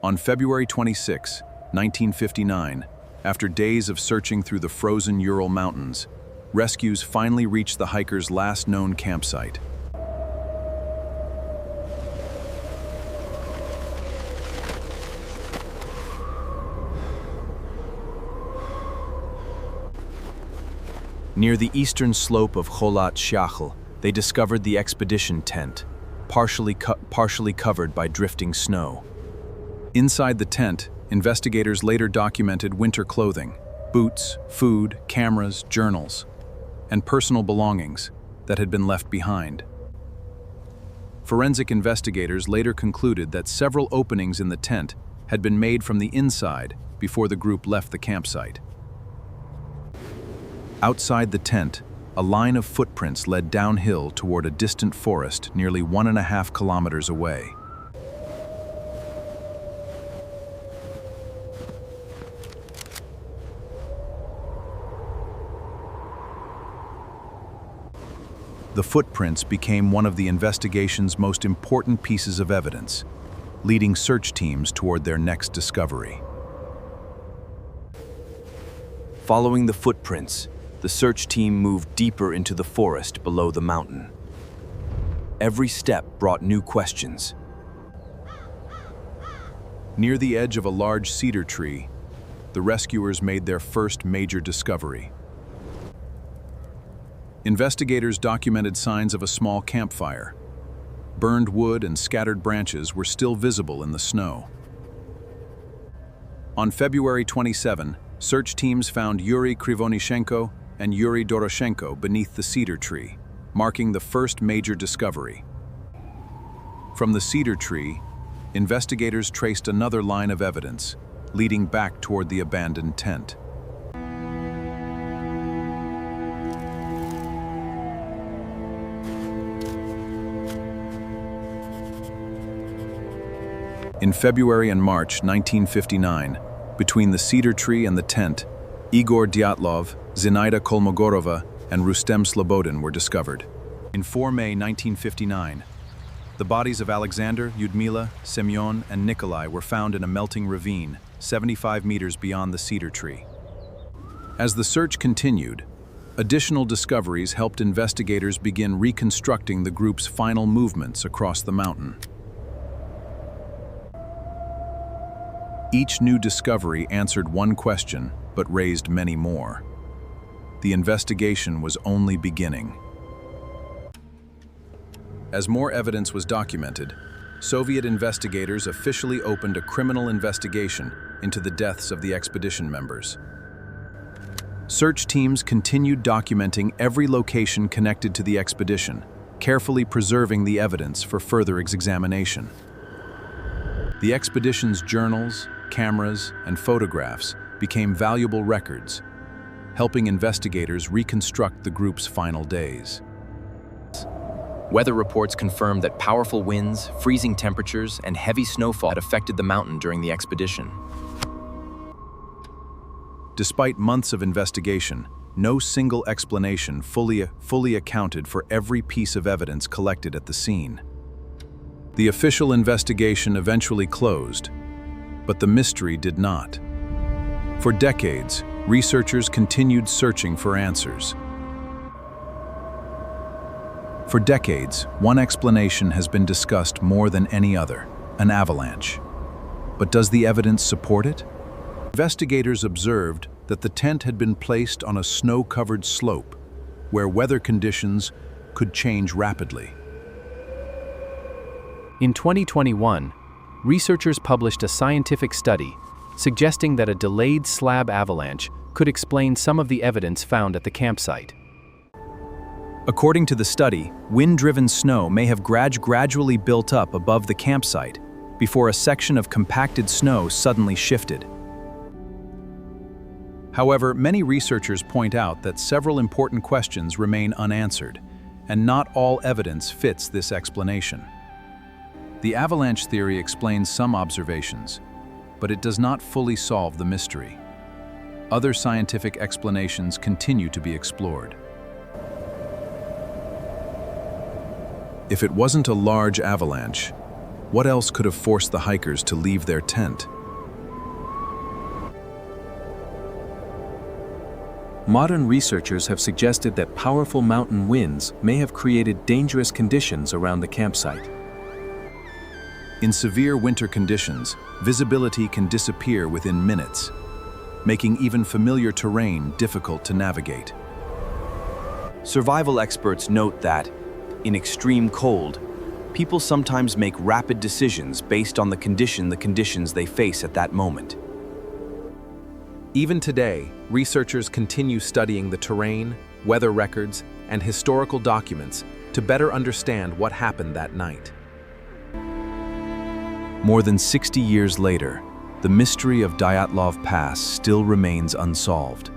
On February 26, 1959, after days of searching through the frozen Ural Mountains, rescues finally reached the hikers' last known campsite. Near the eastern slope of Kholat Shakhl, they discovered the expedition tent, partially covered by drifting snow. Inside the tent, investigators later documented winter clothing, boots, food, cameras, journals, and personal belongings that had been left behind. Forensic investigators later concluded that several openings in the tent had been made from the inside before the group left the campsite. Outside the tent, a line of footprints led downhill toward a distant forest nearly 1.5 kilometers away. The footprints became one of the investigation's most important pieces of evidence, leading search teams toward their next discovery. Following the footprints, the search team moved deeper into the forest below the mountain. Every step brought new questions. Near the edge of a large cedar tree, the rescuers made their first major discovery. Investigators documented signs of a small campfire. Burned wood and scattered branches were still visible in the snow. On February 27, search teams found Yuri Krivonishenko and Yuri Doroshenko beneath the cedar tree, marking the first major discovery. From the cedar tree, investigators traced another line of evidence, leading back toward the abandoned tent. In February and March 1959, between the cedar tree and the tent, Igor Dyatlov, Zinaida Kolmogorova, and Rustem Slobodin were discovered. In 4 May 1959, the bodies of Alexander, Yudmila, Semyon, and Nikolai were found in a melting ravine 75 meters beyond the cedar tree. As the search continued, additional discoveries helped investigators begin reconstructing the group's final movements across the mountain. Each new discovery answered one question, but raised many more. The investigation was only beginning. As more evidence was documented, Soviet investigators officially opened a criminal investigation into the deaths of the expedition members. Search teams continued documenting every location connected to the expedition, carefully preserving the evidence for further examination. The expedition's journals, cameras, and photographs became valuable records, helping investigators reconstruct the group's final days. Weather reports confirmed that powerful winds, freezing temperatures, and heavy snowfall had affected the mountain during the expedition. Despite months of investigation, no single explanation fully accounted for every piece of evidence collected at the scene. The official investigation eventually closed, but the mystery did not. For decades, researchers continued searching for answers. For decades, one explanation has been discussed more than any other: an avalanche. But does the evidence support it? Investigators observed that the tent had been placed on a snow-covered slope, where weather conditions could change rapidly. In 2021, researchers published a scientific study suggesting that a delayed slab avalanche could explain some of the evidence found at the campsite. According to the study, wind-driven snow may have gradually built up above the campsite before a section of compacted snow suddenly shifted. However, many researchers point out that several important questions remain unanswered, and not all evidence fits this explanation. The avalanche theory explains some observations, but it does not fully solve the mystery. Other scientific explanations continue to be explored. If it wasn't a large avalanche, What else could have forced the hikers to leave their tent? Modern researchers have suggested that powerful mountain winds may have created dangerous conditions around the campsite. In severe winter conditions, visibility can disappear within minutes, making even familiar terrain difficult to navigate. Survival experts note that, in extreme cold, people sometimes make rapid decisions based on the conditions they face at that moment. Even today, researchers continue studying the terrain, weather records, and historical documents to better understand what happened that night. More than 60 years later, the mystery of Dyatlov Pass still remains unsolved.